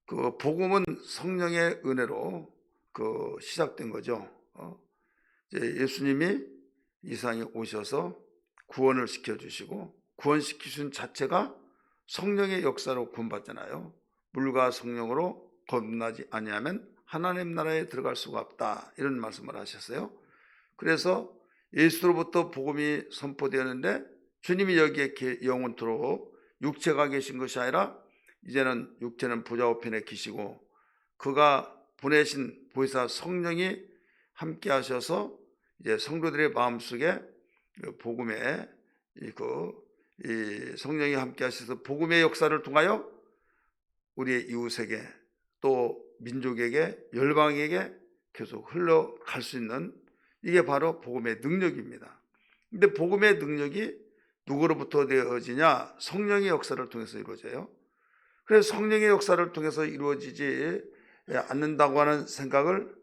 그 복음은 성령의 은혜로 시작된 거죠. 이제 예수님이 이 세상에 오셔서 구원을 시켜주시고 구원시키신 자체가 성령의 역사로 구원받잖아요. 물과 성령으로 거듭나지 아니하면 하나님 나라에 들어갈 수가 없다, 이런 말씀을 하셨어요. 그래서 예수로부터 복음이 선포되었는데 주님이 여기에 영원토록 육체가 계신 것이 아니라 이제는 육체는 보좌 우편에 계시고 그가 보내신 보혜사 성령이 함께 하셔서 이제 성도들의 마음속에 복음의 이 성령이 함께 하셔서 복음의 역사를 통하여 우리의 이웃에게 또 민족에게 열방에게 계속 흘러갈 수 있는, 이게 바로 복음의 능력입니다. 근데 복음의 능력이 누구로부터 되어지냐? 성령의 역사를 통해서 이루어져요. 그래서 성령의 역사를 통해서 이루어지지 않는다고 하는 생각을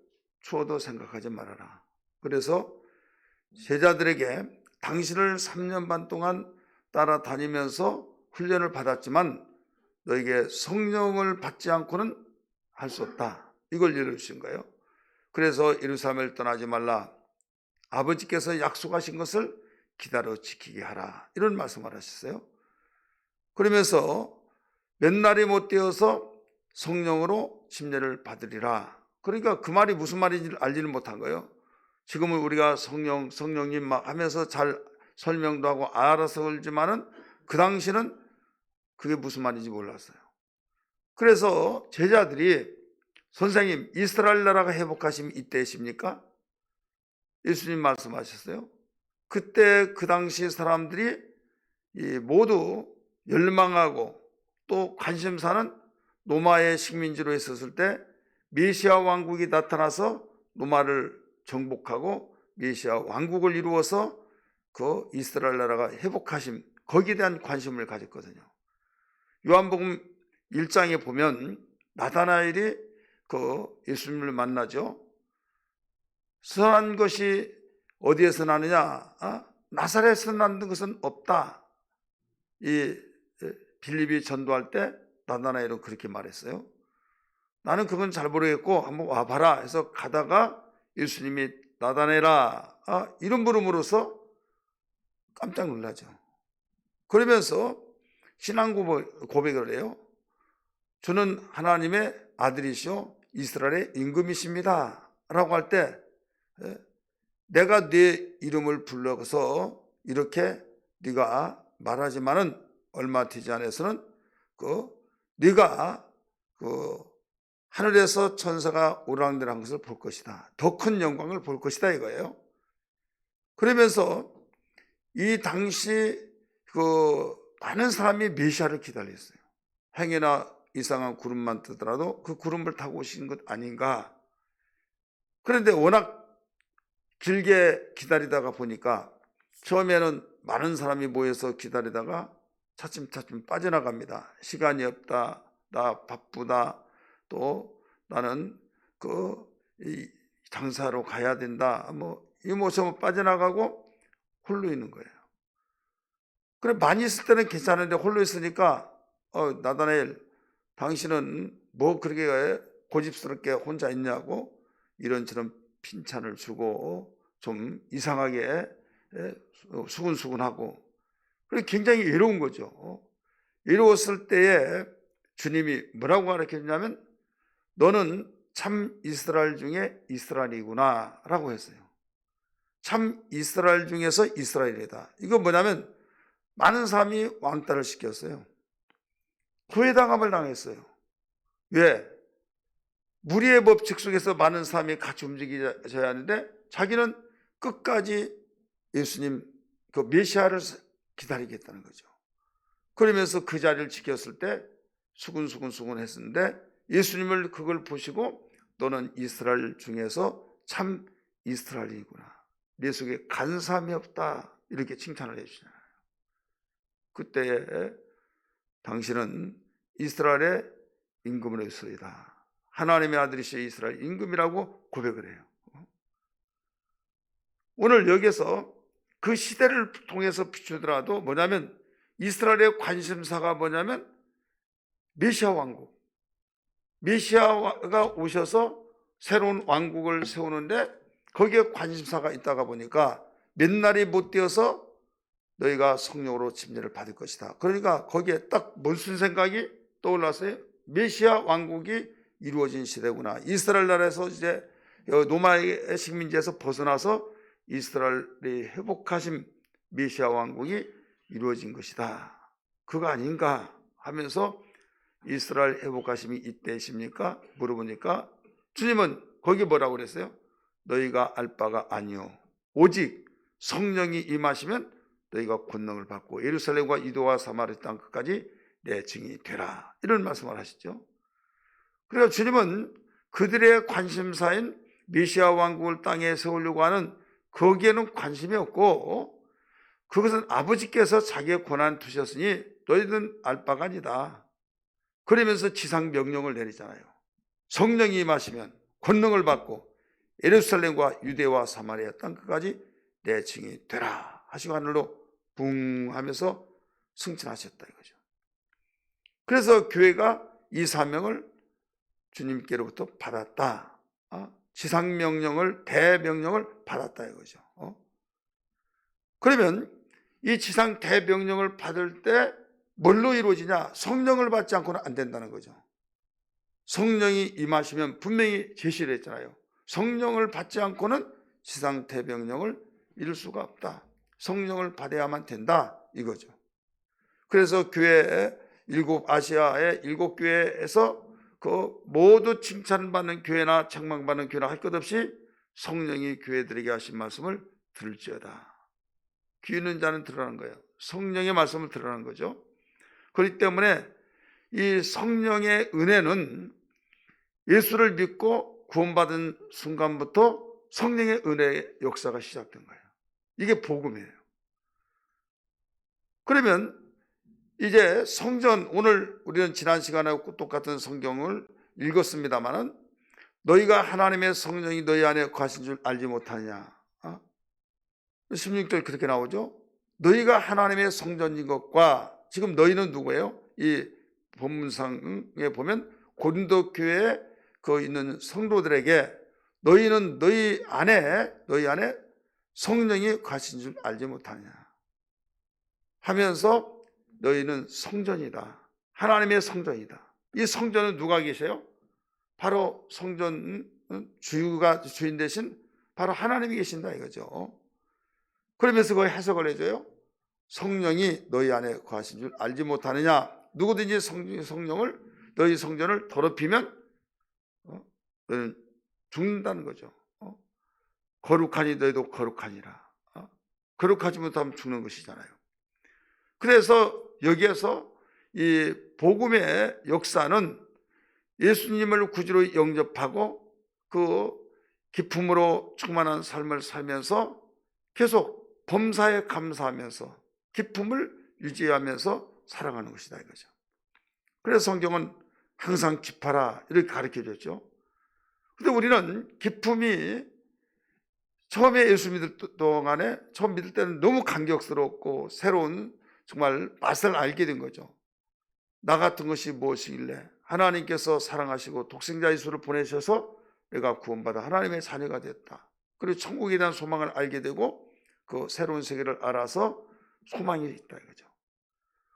추워도 생각하지 말아라. 그래서 제자들에게 당신을 3년 반 동안 따라다니면서 훈련을 받았지만 너에게 성령을 받지 않고는 할 수 없다, 이걸 열어주신 거예요. 그래서 예루살렘을 떠나지 말라, 아버지께서 약속하신 것을 기다려 지키게 하라, 이런 말씀을 하셨어요. 그러면서 몇 날이 못 되어서 성령으로 침례를 받으리라. 그러니까 그 말이 무슨 말인지 알지는 못한 거예요. 지금은 우리가 성령님 막 하면서 잘 설명도 하고 알아서 그러지만은 그 당시는 그게 무슨 말인지 몰랐어요. 그래서 제자들이 선생님, 이스라엘 나라가 회복하심 이때십니까? 예수님 말씀하셨어요. 그때 그 당시 사람들이 모두 열망하고 또 관심사는 로마의 식민지로 있었을 때 메시아 왕국이 나타나서 로마를 정복하고 메시아 왕국을 이루어서 그 이스라엘 나라가 회복하심, 거기에 대한 관심을 가졌거든요. 요한복음 1장에 보면 나다나엘이 예수님을 만나죠. 선한 것이 어디에서 나느냐? 나사렛에서 난 것은 없다. 이 빌립이 전도할 때 나다나엘은 그렇게 말했어요. 나는 그건 잘 모르겠고 한번 와봐라 해서 가다가 예수님이 나다나엘아, 이름 부름으로써 깜짝 놀라죠. 그러면서 신앙 고백을 해요. 저는 하나님의 아들이시오 이스라엘의 임금이십니다 라고 할 때, 내가 네 이름을 불러서 이렇게 네가 말하지만은 얼마 되지 않아서는 네가 하늘에서 천사가 오랑내리한 것을 볼 것이다, 더 큰 영광을 볼 것이다, 이거예요. 그러면서 이 당시 많은 사람이 메시아를 기다렸어요. 행여나 이상한 구름만 뜨더라도 그 구름을 타고 오신 것 아닌가. 그런데 워낙 길게 기다리다가 보니까 처음에는 많은 사람이 모여서 기다리다가 차츰차츰 빠져나갑니다. 시간이 없다, 나 바쁘다, 또 나는 이 장사로 가야 된다, 이 모습은 빠져나가고 홀로 있는 거예요. 그래, 많이 있을 때는 괜찮은데 홀로 있으니까 나다나엘, 당신은 뭐 그렇게 고집스럽게 혼자 있냐고 이런저런 핀찬을 주고 좀 이상하게 수근수근하고, 그래 굉장히 외로운 거죠. 외로웠을 때에 주님이 뭐라고 가르쳐주냐면 너는 참 이스라엘 중에 이스라엘이구나 라고 했어요. 참 이스라엘 중에서 이스라엘이다. 이거 뭐냐면 많은 사람이 왕따를 시켰어요. 구애당함을 당했어요. 왜? 무리의 법칙 속에서 많은 사람이 같이 움직여야 하는데 자기는 끝까지 예수님 메시아를 기다리겠다는 거죠. 그러면서 그 자리를 지켰을 때 수근수근 했었는데 예수님을 그걸 보시고 너는 이스라엘 중에서 참 이스라엘이구나, 내 속에 간사함이 없다, 이렇게 칭찬을 해주시잖아요. 그때 당신은 이스라엘의 임금으로서이다, 하나님의 아들이시여 이스라엘 임금이라고 고백을 해요. 오늘 여기서 그 시대를 통해서 비추더라도 뭐냐면 이스라엘의 관심사가 뭐냐면 메시아 왕국, 메시아가 오셔서 새로운 왕국을 세우는데 거기에 관심사가 있다가 보니까 몇 날이 못 되어서 너희가 성령으로 침례를 받을 것이다. 그러니까 거기에 딱 무슨 생각이 떠올랐어요? 메시아 왕국이 이루어진 시대구나. 이스라엘 나라에서 이제 노마의 식민지에서 벗어나서 이스라엘이 회복하신 메시아 왕국이 이루어진 것이다. 그거 아닌가 하면서 이스라엘 회복하심이 이때십니까? 물어보니까 주님은 거기 뭐라고 그랬어요? 너희가 알 바가 아니요 오직 성령이 임하시면 너희가 권능을 받고 예루살렘과 유대와 사마리아 땅 끝까지 내 증인이 되라. 이런 말씀을 하시죠. 그래서 주님은 그들의 관심사인 메시아 왕국을 땅에 세우려고 하는 거기에는 관심이 없고 그것은 아버지께서 자기의 권한 두셨으니 너희들은 알 바가 아니다. 그러면서 지상 명령을 내리잖아요. 성령이 임하시면 권능을 받고 예루살렘과 유대와 사마리아 땅 끝까지 내 증인이 되라 하시고 하늘로 붕 하면서 승천하셨다 이거죠. 그래서 교회가 이 사명을 주님께로부터 받았다. 지상 명령을 대명령을 받았다 이거죠. 그러면 이 지상 대명령을 받을 때 뭘로 이루어지냐? 성령을 받지 않고는 안 된다는 거죠. 성령이 임하시면 분명히 제시를 했잖아요. 성령을 받지 않고는 지상 대명령을 이룰 수가 없다. 성령을 받아야만 된다 이거죠. 그래서 교회 아시아의 7교회에서 그 모두 칭찬받는 교회나 책망받는 교회나 할 것 없이 성령이 교회들에게 하신 말씀을 들을지어다. 귀 있는 자는 들으라는 거예요. 성령의 말씀을 들으라는 거죠. 그렇기 때문에 이 성령의 은혜는 예수를 믿고 구원받은 순간부터 성령의 은혜의 역사가 시작된 거예요. 이게 복음이에요. 그러면 이제 성전, 오늘 우리는 지난 시간에 똑같은 성경을 읽었습니다마는 너희가 하나님의 성령이 너희 안에 거하신 줄 알지 못하느냐. 16절 그렇게 나오죠. 너희가 하나님의 성전인 것과 지금 너희는 누구예요? 이 본문상에 보면 고린도 교회에 그 있는 성도들에게 너희는 너희 안에 성령이 거하신 줄 알지 못하느냐 하면서 너희는 성전이다. 하나님의 성전이다. 이 성전은 누가 계세요? 바로 성전 주인 대신 바로 하나님이 계신다 이거죠. 그러면서 그 해석을 해줘요. 성령이 너희 안에 거하신 줄 알지 못하느냐. 누구든지 성령을 너희 성전을 더럽히면 너희는 죽는다는 거죠. 거룩하니 너희도 거룩하니라. 거룩하지 못하면 죽는 것이잖아요. 그래서 여기에서 이 복음의 역사는 예수님을 구주로 영접하고 그 기쁨으로 충만한 삶을 살면서 계속 범사에 감사하면서 기쁨을 유지하면서 살아가는 것이다 이거죠. 그래서 성경은 항상 기뻐라 이렇게 가르쳐줬죠. 그런데 우리는 기쁨이 처음에 예수 믿을 동안에 처음 믿을 때는 너무 감격스럽고 새로운 정말 맛을 알게 된 거죠. 나 같은 것이 무엇이길래 하나님께서 사랑하시고 독생자 예수를 보내셔서 내가 구원받아 하나님의 자녀가 됐다. 그리고 천국에 대한 소망을 알게 되고 그 새로운 세계를 알아서 소망이 있다 이거죠.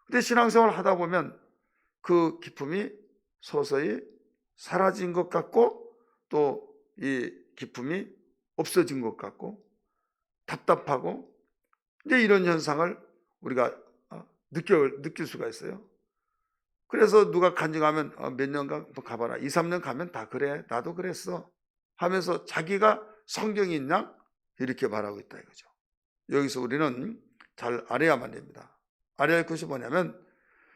근데 신앙생활을 하다 보면 그 기쁨이 서서히 사라진 것 같고 또 이 기쁨이 없어진 것 같고 답답하고 이제 이런 현상을 우리가 느낄 수가 있어요. 그래서 누가 간증하면 몇 년간 가봐라. 2, 3년 가면 다 그래. 나도 그랬어. 하면서 자기가 성경이 있냐? 이렇게 말하고 있다 이거죠. 여기서 우리는 잘 알아야만 됩니다. 알아야 할 것이 뭐냐면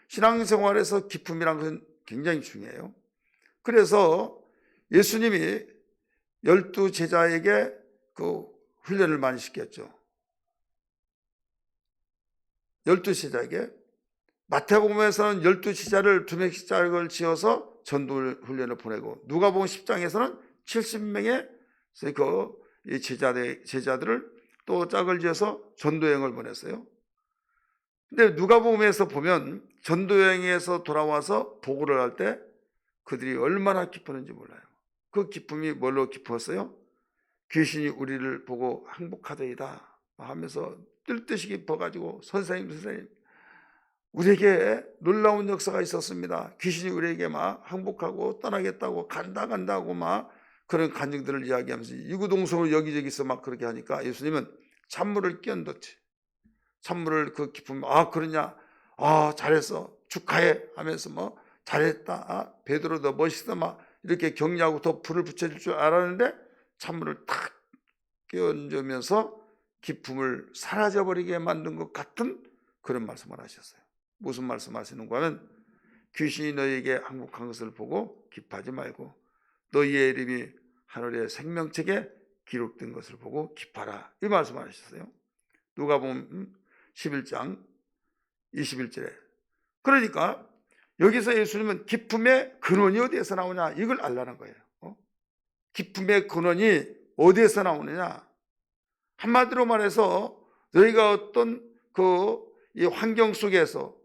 신앙생활에서 기쁨이란 것은 굉장히 중요해요. 그래서 예수님이 12제자에게 그 훈련을 많이 시켰죠. 12제자에게 마태복음에서는 12제자를 2명씩 짝을 지어서 전도 훈련을 보내고 누가복음 10장에서는 70명의 그 제자들을 또 짝을 지어서 전도여행을 보냈어요. 근데 누가복음에서 보면 전도여행에서 돌아와서 보고를 할 때 그들이 얼마나 기뻤는지 몰라요. 그 기쁨이 뭘로 기뻤어요? 귀신이 우리를 보고 항복하더이다 하면서 뜰뜻이 기뻐가지고 선생님 우리에게 놀라운 역사가 있었습니다. 귀신이 우리에게 막 항복하고 떠나겠다고 간다고 막 그런 간증들을 이야기하면서 이구동성으로 여기저기서 막 그렇게 하니까 예수님은 찬물을 끼얹었지. 찬물을 그 기쁨, 그러냐, 잘했어, 축하해 하면서 뭐 잘했다, 베드로 너 멋있어 막 이렇게 격려하고 더 불을 붙여줄 줄 알았는데 찬물을 탁 끼얹으면서 기쁨을 사라져버리게 만든 것 같은 그런 말씀을 하셨어요. 무슨 말씀 하시는가 하면 귀신이 너희에게 항복한 것을 보고 기뻐하지 말고 너희의 이름이 하늘의 생명책에 기록된 것을 보고 기뻐하라, 이 말씀을 하셨어요. 누가복음 11장 21절에. 그러니까 여기서 예수님은 기쁨의 근원이 어디에서 나오냐 이걸 알라는 거예요. 기쁨의 근원이 어디에서 나오느냐, 한마디로 말해서 너희가 어떤 이 환경 속에서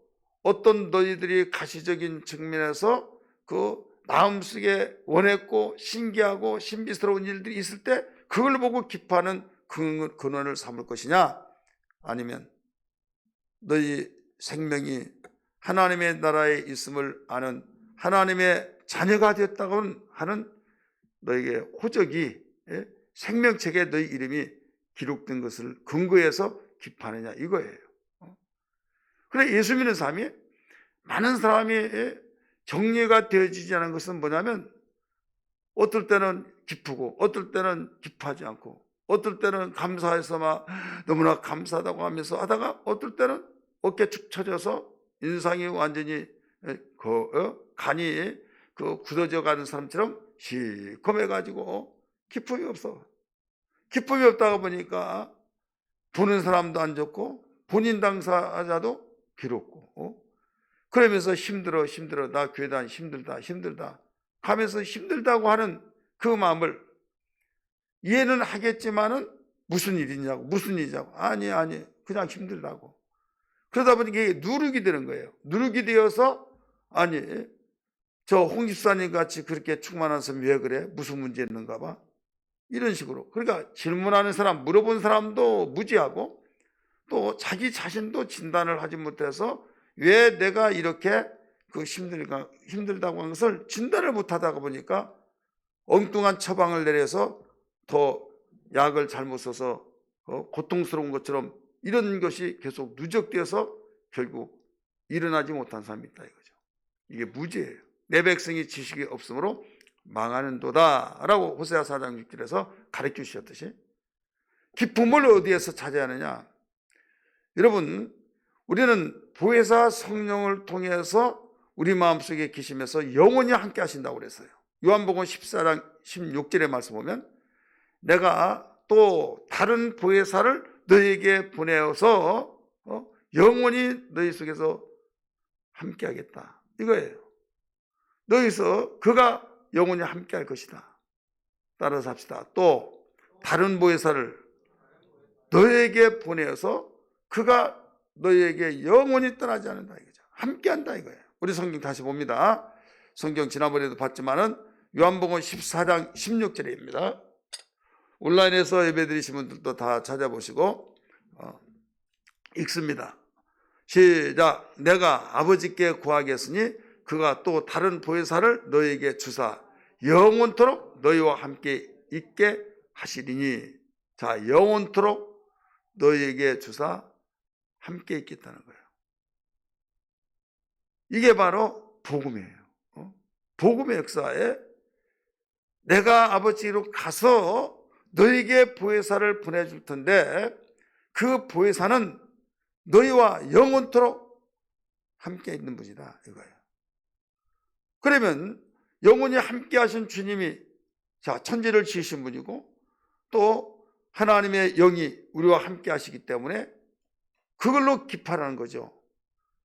어떤 너희들이 가시적인 측면에서 그 마음속에 원했고 신기하고 신비스러운 일들이 있을 때 그걸 보고 기뻐하는 근원을 삼을 것이냐, 아니면 너희 생명이 하나님의 나라에 있음을 아는 하나님의 자녀가 되었다고 하는 너에게 호적이 생명책에 너희 이름이 기록된 것을 근거해서 기뻐하느냐 이거예요. 그래 예수 믿는 사람이 많은 사람이 정리가 되어지지 않은 것은 뭐냐면 어떨 때는 기쁘고 어떨 때는 기뻐하지 않고 어떨 때는 감사해서 막 너무나 감사하다고 하면서 하다가 어떨 때는 어깨 축 처져서 인상이 완전히 간이 굳어져 가는 사람처럼 시커매가지고 기쁨이 없어. 기쁨이 없다가 보니까 보는 사람도 안 좋고 본인 당사자도 괴롭고 그러면서 힘들어 나 교회 다니 힘들다 하면서 힘들다고 하는 그 마음을 이해는 하겠지만은 무슨 일이냐고 아니 그냥 힘들다고. 그러다 보니까 이게 누룩이 되는 거예요. 누룩이 되어서 아니 저 홍 집사님 같이 그렇게 충만한 사람이 왜 그래? 무슨 문제 있는가 봐. 이런 식으로. 그러니까 질문하는 사람, 물어본 사람도 무지하고 또 자기 자신도 진단을 하지 못해서 왜 내가 이렇게 힘들다고 하는 것을 진단을 못하다가 보니까 엉뚱한 처방을 내려서 더 약을 잘못 써서 고통스러운 것처럼 이런 것이 계속 누적되어서 결국 일어나지 못한 사람이 있다 이거죠. 이게 무지예요. 내 백성이 지식이 없으므로 망하는도다 라고 호세아 4장 6절에서 가르쳐 주셨듯이 기쁨을 어디에서 찾아야 하느냐. 여러분, 우리는 보혜사 성령을 통해서 우리 마음속에 계시면서 영원히 함께 하신다고 그랬어요. 요한복음 14장 16절의 말씀 보면 내가 또 다른 보혜사를 너희에게 보내어서 영원히 너희 속에서 함께 하겠다 이거예요. 너희서 그가 영원히 함께 할 것이다. 따라서 합시다. 또 다른 보혜사를 너희에게 보내어서 그가 너희에게 영원히 떠나지 않는다 이거죠. 함께 한다 이거예요. 우리 성경 다시 봅니다. 성경 지난번에도 봤지만은 요한복음 14장 16절입니다. 온라인에서 예배드리신 분들도 다 찾아보시고 읽습니다. 시작. 내가 아버지께 구하겠으니 그가 또 다른 보혜사를 너희에게 주사 영원토록 너희와 함께 있게 하시리니. 자, 영원토록 너희에게 주사 함께 있겠다는 거예요. 이게 바로 복음이에요. 복음의 역사에 내가 아버지로 가서 너희에게 보혜사를 보내줄 텐데 그 보혜사는 너희와 영원토록 함께 있는 분이다 이거예요. 그러면 영원히 함께 하신 주님이 천지를 지으신 분이고 또 하나님의 영이 우리와 함께 하시기 때문에 그걸로 기뻐하라는 거죠.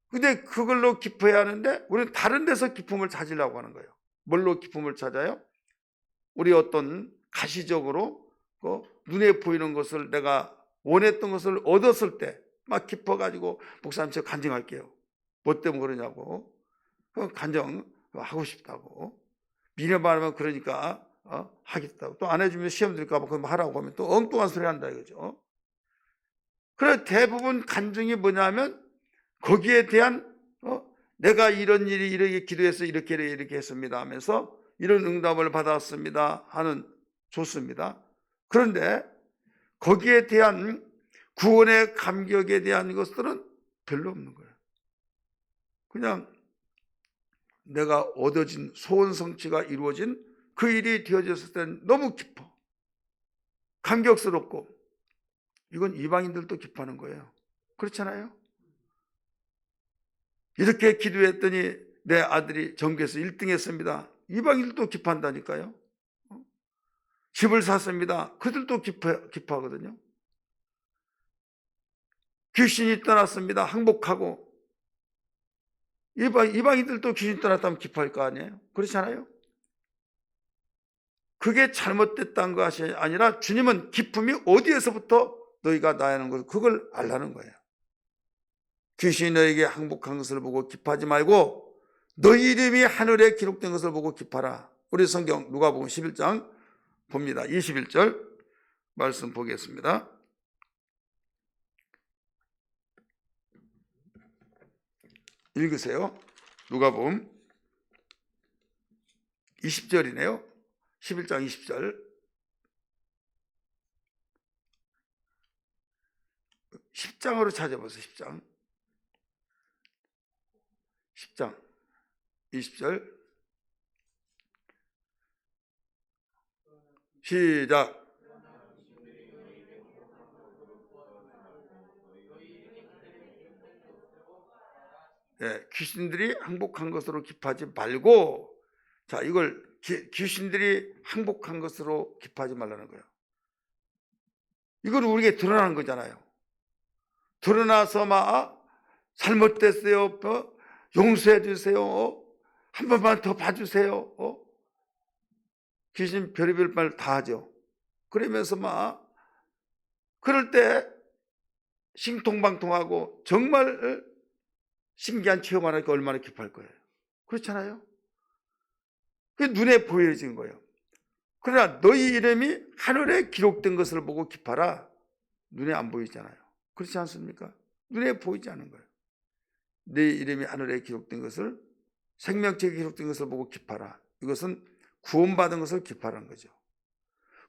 근데 그걸로 기뻐해야 하는데 우리는 다른 데서 기쁨을 찾으려고 하는 거예요. 뭘로 기쁨을 찾아요? 우리 어떤 가시적으로 눈에 보이는 것을 내가 원했던 것을 얻었을 때 막 기뻐가지고 목사님 저 간증할게요. 뭐 때문에 그러냐고. 간증하고 싶다고. 미련 말하면 그러니까 하겠다고, 또 안 해주면 시험 들까 봐 그럼 하라고 하면 또 엉뚱한 소리 한다 이거죠. 그래 대부분 간증이 뭐냐면 거기에 대한 내가 이런 일이 이렇게 기도해서 이렇게 했습니다 하면서 이런 응답을 받았습니다 하는, 좋습니다. 그런데 거기에 대한 구원의 감격에 대한 것들은 별로 없는 거예요. 그냥 내가 얻어진 소원 성취가 이루어진 그 일이 되어졌을 때는 너무 기뻐, 감격스럽고, 이건 이방인들도 기뻐하는 거예요. 그렇잖아요. 이렇게 기도했더니 내 아들이 전교에서 1등 했습니다. 이방인들도 기뻐한다니까요. 집을 샀습니다. 그들도 기뻐하거든요. 귀신이 떠났습니다. 항복하고. 이방인들도 귀신 떠났다면 기뻐할 거 아니에요. 그렇잖아요. 그게 잘못됐다는 것이 아니라 주님은 기쁨이 어디에서부터 너희가 나야는 걸, 그걸 알라는 거예요. 귀신이 너에게 항복한 것을 보고 기뻐하지 말고 너희 이름이 하늘에 기록된 것을 보고 기뻐하라. 우리 성경 누가복음 11장 봅니다. 21절 말씀 보겠습니다. 읽으세요. 누가복음 20절이네요. 11장 20절. 10장으로 찾아보세요. 10장 20절 시작. 네, 귀신들이 항복한 것으로 기뻐하지 말고, 자, 이걸 귀신들이 항복한 것으로 기뻐하지 말라는 거예요. 이건 우리에게 드러나는 거잖아요. 드러나서 막 잘못됐어요, 용서해 주세요, 한 번만 더 봐주세요, 귀신 별의별 말 다 하죠. 그러면서 막 그럴 때 신통방통하고 정말 신기한 체험을 하니까 얼마나 기뻐할 거예요. 그렇잖아요. 그게 눈에 보여진 거예요. 그러나 너희 이름이 하늘에 기록된 것을 보고 기뻐하라. 눈에 안 보이잖아요. 그렇지 않습니까? 눈에 보이지 않는 거예요. 내 이름이 하늘에 기록된 것을, 생명책에 기록된 것을 보고 기뻐하라. 이것은 구원받은 것을 기뻐하라는 거죠.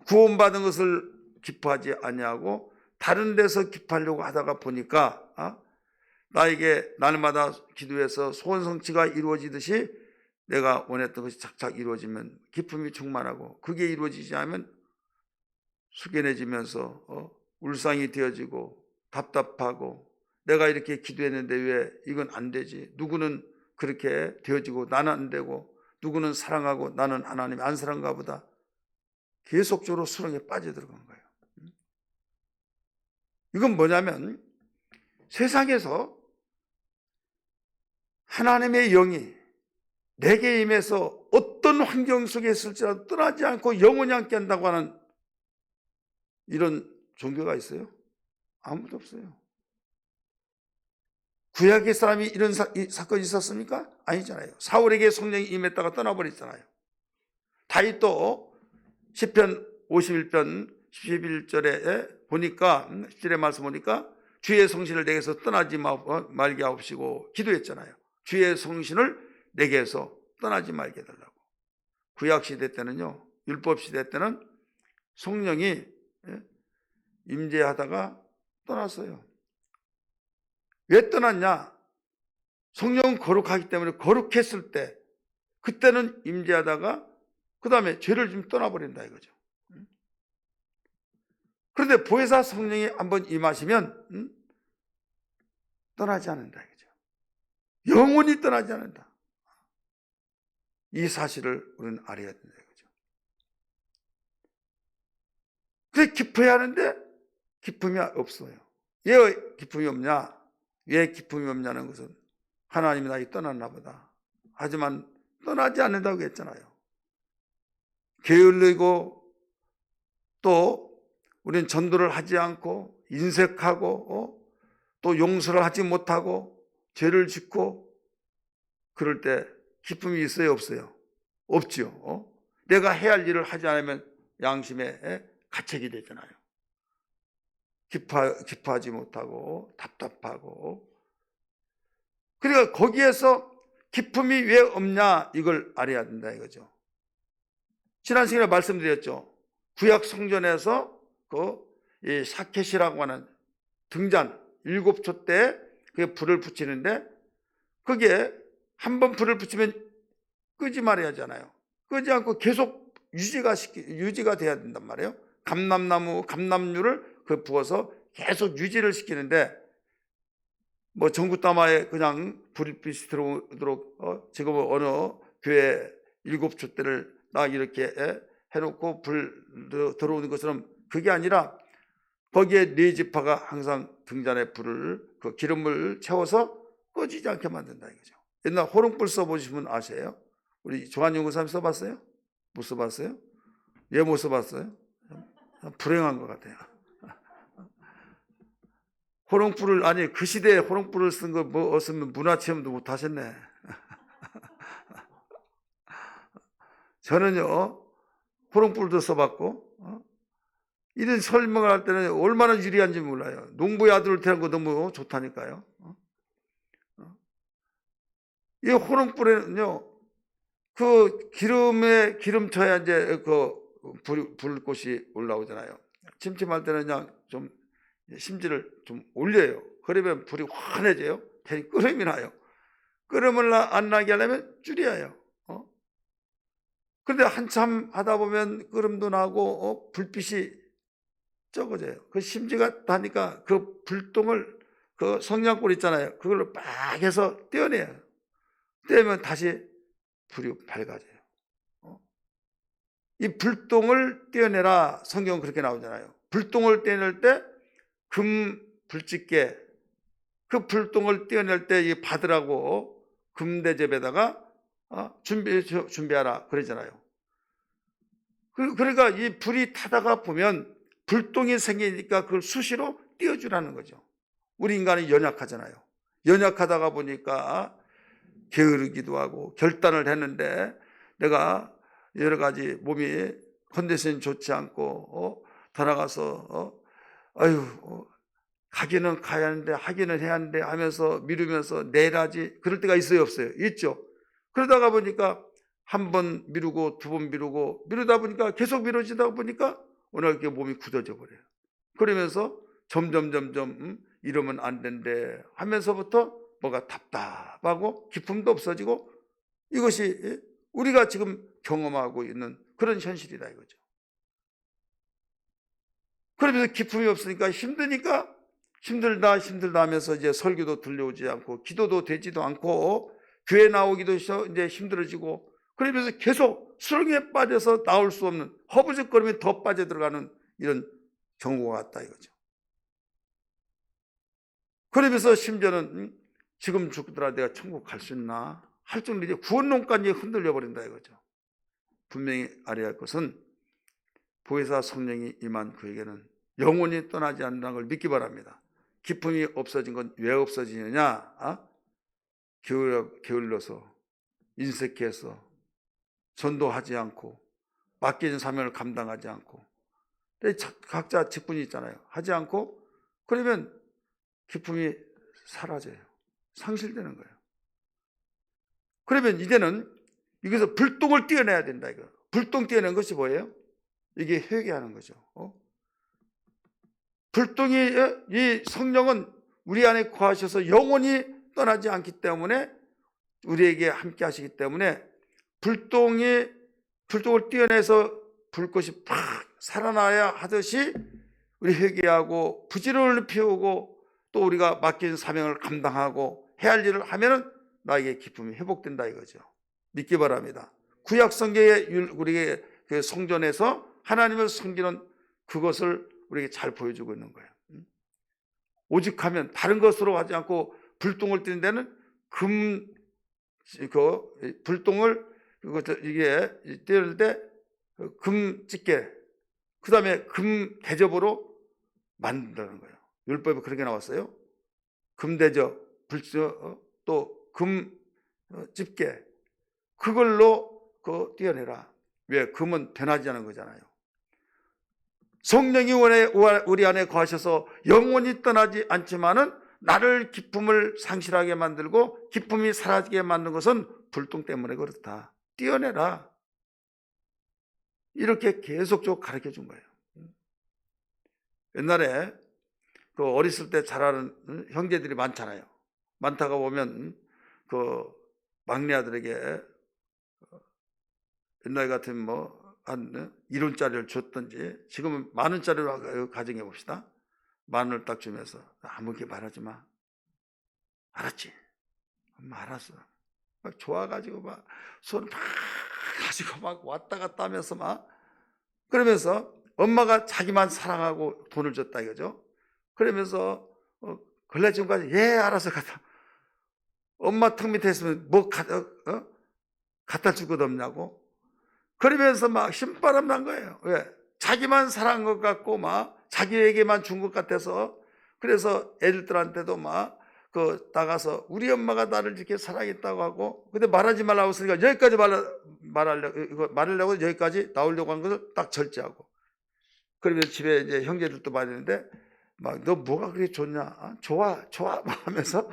구원받은 것을 기뻐하지 아니하고 다른 데서 기뻐하려고 하다가 보니까 나에게 날마다 기도해서 소원 성취가 이루어지듯이 내가 원했던 것이 착착 이루어지면 기쁨이 충만하고, 그게 이루어지지 않으면 숙연해지면서 울상이 되어지고 답답하고, 내가 이렇게 기도했는데 왜 이건 안 되지, 누구는 그렇게 되어지고 나는 안 되고, 누구는 사랑하고 나는 하나님이 안 사랑가 보다, 계속적으로 수렁에 빠져들어간 거예요. 이건 뭐냐면 세상에서 하나님의 영이 내게 임해서 어떤 환경 속에 있을지라도 떠나지 않고 영원히 함께 한다고 하는 이런 종교가 있어요? 아무도 없어요. 구약의 사람이 이런 사건이 있었습니까? 아니잖아요. 사울에게 성령이 임했다가 떠나버렸잖아요. 다윗도 시편 51편 11절에 보니까, 10절의 말씀 보니까 주의 성신을 내게서 떠나지 말게 하옵시고 기도했잖아요. 주의 성신을 내게서 떠나지 말게 해달라고. 구약시대 때는요, 율법시대 때는 성령이 임재하다가 떠났어요. 왜 떠났냐? 성령은 거룩하기 때문에 거룩했을 때, 그때는 임재하다가 그 다음에 죄를 좀 떠나버린다 이거죠. 그런데 보혜사 성령이 한번 임하시면 떠나지 않는다 이거죠. 영원히 떠나지 않는다. 이 사실을 우리는 알아야 된다 이거죠. 그래서 기뻐야 하는데 기쁨이 없어요. 왜 기쁨이 없냐? 왜 기쁨이 없냐는 것은 하나님이 나를 떠났나 보다. 하지만 떠나지 않는다고 했잖아요. 게을르고 또 우리는 전도를 하지 않고 인색하고 또 용서를 하지 못하고 죄를 짓고 그럴 때 기쁨이 있어요, 없어요? 없지요. 내가 해야 할 일을 하지 않으면 양심에 가책이 되잖아요. 기뻐하지 못하고 답답하고. 그러니까 거기에서 기쁨이 왜 없냐 이걸 알아야 된다 이거죠. 지난 시간에 말씀드렸죠. 구약 성전에서 이 사켓이라고 하는 등잔 7초 때 그게 불을 붙이는데, 그게 한번 불을 붙이면 끄지 말아야 하잖아요. 끄지 않고 계속 유지가 돼야 된단 말이에요. 감람류를 부어서 계속 유지를 시키는데, 뭐 전구다마에 그냥 불빛이 들어오도록 지금 어느 교회 7초 때를 딱 이렇게 해놓고 불 들어오는 것처럼, 그게 아니라 거기에 네 지파가 항상 등잔에 불을 기름을 채워서 꺼지지 않게 만든다 이거죠. 옛날 호롱불 써보시면 아세요? 우리 조한용 교사님 써봤어요? 못 써봤어요? 왜 못 써봤어요? 불행한 것 같아요. 호롱불을, 아니 그 시대에 호롱불을 쓴 거 뭐 없으면 문화체험도 못 하셨네. 저는요 호롱불도 써봤고, 이런 설명을 할 때는 얼마나 유리한지 몰라요. 농부의 아들을 태어난 거 너무 좋다니까요. 이 호롱불에는요 그 기름쳐야 이제 불꽃이 올라오잖아요. 침침할 때는 그냥 좀 심지를 좀 올려요. 그러면 불이 환해져요. 괜히 끓음이 나요. 끓음을 안 나게 하려면 줄여요. 그런데 한참 하다 보면 끓음도 나고 불빛이 적어져요. 그 심지가 다니까 그 불똥을, 그 성냥불 있잖아요. 그걸로 막 해서 떼어내요. 떼면 다시 불이 밝아져요. 이 불똥을 떼어내라, 성경은 그렇게 나오잖아요. 불똥을 떼어낼 때 금 불집게, 그 불똥을 떼어낼 때 이 받으라고 금대접에다가 준비하라 그러잖아요. 그러니까 이 불이 타다가 보면 불똥이 생기니까 그걸 수시로 띄워주라는 거죠. 우리 인간은 연약하잖아요. 연약하다가 보니까 게으르기도 하고 결단을 했는데 내가 여러 가지 몸이 컨디션이 좋지 않고 돌아가서 가기는 가야 하는데 하기는 해야 하는데 하면서 미루면서 내일 하지, 그럴 때가 있어요 없어요? 있죠. 그러다가 보니까 한 번 미루고 두 번 미루고 미루다 보니까 계속 미뤄지다 보니까 오늘 이렇게 몸이 굳어져 버려요. 그러면서 점점 이러면 안 된대 하면서부터 뭐가 답답하고 기쁨도 없어지고, 이것이 우리가 지금 경험하고 있는 그런 현실이다 이거죠. 그러면서 기쁨이 없으니까 힘드니까 힘들다 하면서 이제 설교도 들려오지 않고 기도도 되지도 않고 교회 나오기도 이제 힘들어지고, 그러면서 계속 수렁에 빠져서 나올 수 없는, 허브적거리면 더 빠져들어가는 이런 경우가 같다 이거죠. 그러면서 심지어는 지금 죽더라 내가 천국 갈 수 있나 할 정도로 이제 구원론까지 흔들려 버린다 이거죠. 분명히 알아야 할 것은 보혜사 성령이 임한 그에게는 영원히 떠나지 않는다는 걸 믿기 바랍니다. 기쁨이 없어진 건 왜 없어지느냐? 게을러서 인색해서 전도하지 않고 맡겨진 사명을 감당하지 않고, 각자 직분이 있잖아요. 하지 않고 그러면 기쁨이 사라져요. 상실되는 거예요. 그러면 이제는 여기서 불똥을 떼어내야 된다 이거. 불똥 떼어낸 것이 뭐예요? 이게 회개하는 거죠. 불똥이, 이 성령은 우리 안에 거하셔서 영원히 떠나지 않기 때문에 우리에게 함께 하시기 때문에 불똥을 떼어내서 불꽃이 팍 살아나야 하듯이 우리 회개하고 부지런을 피우고 또 우리가 맡긴 사명을 감당하고 해야 할 일을 하면은 나에게 기쁨이 회복된다 이거죠. 믿기 바랍니다. 구약 성경에 우리에게 그 성전에서 하나님을 섬기는 그것을 우리에게 잘 보여주고 있는 거예요. 오직 하면 다른 것으로 하지 않고 불똥을 띄는 데는 불똥을 이게 띄울 때 금 집게, 그 다음에 금 대접으로 만든다는 거예요. 율법에 그렇게 나왔어요. 금 대접, 또 금 집게, 그걸로 띄어내라. 왜? 금은 변하지 않은 거잖아요. 성령이 우리 안에 거하셔서 영원히 떠나지 않지만은 나를 기쁨을 상실하게 만들고 기쁨이 사라지게 만든 것은 불똥 때문에 그렇다. 띄어내라. 이렇게 계속적으로 가르쳐 준 거예요. 옛날에 그 어렸을 때 잘하는 형제들이 많잖아요. 많다가 보면 그 막내 아들에게 옛날 같으면 뭐 한 1원짜리를 줬든지, 지금은 10,000원짜리로 가정해 봅시다. 10,000원을 딱 주면서 아무렇게 말하지 마. 알았지? 엄마 알았어. 막 좋아가지고 막 손을 막 가지고 막 왔다 갔다 하면서 막 그러면서 엄마가 자기만 사랑하고 돈을 줬다 이거죠. 그러면서 근래 지금까지 알아서 갖다, 엄마 턱 밑에 있으면 뭐 갖다 줄 것 없냐고. 그러면서 막 신바람 난 거예요. 왜? 자기만 사랑한 것 같고 막 자기에게만 준 것 같아서. 그래서 애들한테도 막 나가서 우리 엄마가 나를 이렇게 사랑했다고 하고, 근데 말하지 말라고 했으니까 여기까지 말하려고 여기까지 나오려고 한 것을 딱 절제하고. 그러면 집에 이제 형제들도 많이 있는데 막 너 뭐가 그렇게 좋냐? 좋아 막 하면서,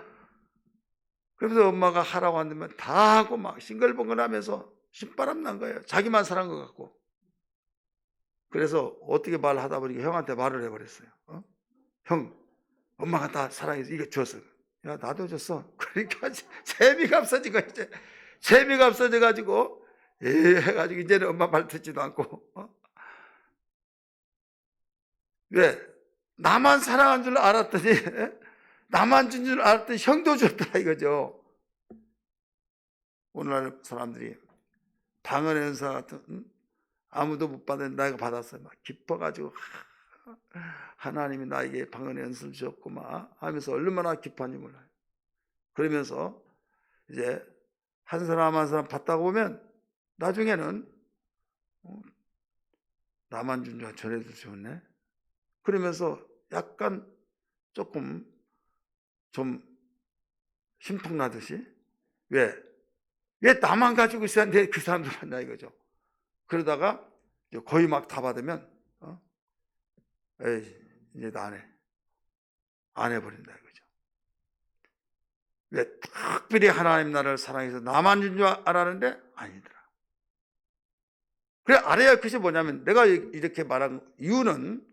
그러면서 엄마가 하라고 한다면 다 하고 막 싱글벙글 하면서 신바람 난 거예요. 자기만 사랑한 것 같고. 그래서 어떻게 말하다 보니까 형한테 말을 해버렸어요. 형, 엄마가 다 사랑해서 이거 줬어. 야, 나도 줬어. 그러니까 재미가 없어진 거야, 이제. 재미가 없어져가지고, 해가지고 이제는 엄마 말 듣지도 않고. 왜? 나만 사랑한 줄 알았더니, 나만 준 줄 알았더니 형도 줬더라 이거죠. 오늘날 사람들이 방언의 은사 같은, 아무도 못 받은 내가 받았어요. 막 기뻐가지고 하나님이 나에게 방언의 은사를 주셨구만 하면서 얼마나 기뻐한지 몰라요. 그러면서 이제 한 사람 한 사람 받다가 보면 나중에는 나만 준 줄 전에도 주었네. 그러면서 약간 조금 좀 심통나듯이, 왜 나만 가지고 있어야 돼 그 사람들 만나 이거죠. 그러다가 거의 막 다 받으면 에이 이제 나 안 해버린다 이거죠. 왜? 특별히 하나님 나라를 사랑해서 나만 준 줄 알았는데 아니더라. 그래 알아야 그것이 뭐냐면, 내가 이렇게 말한 이유는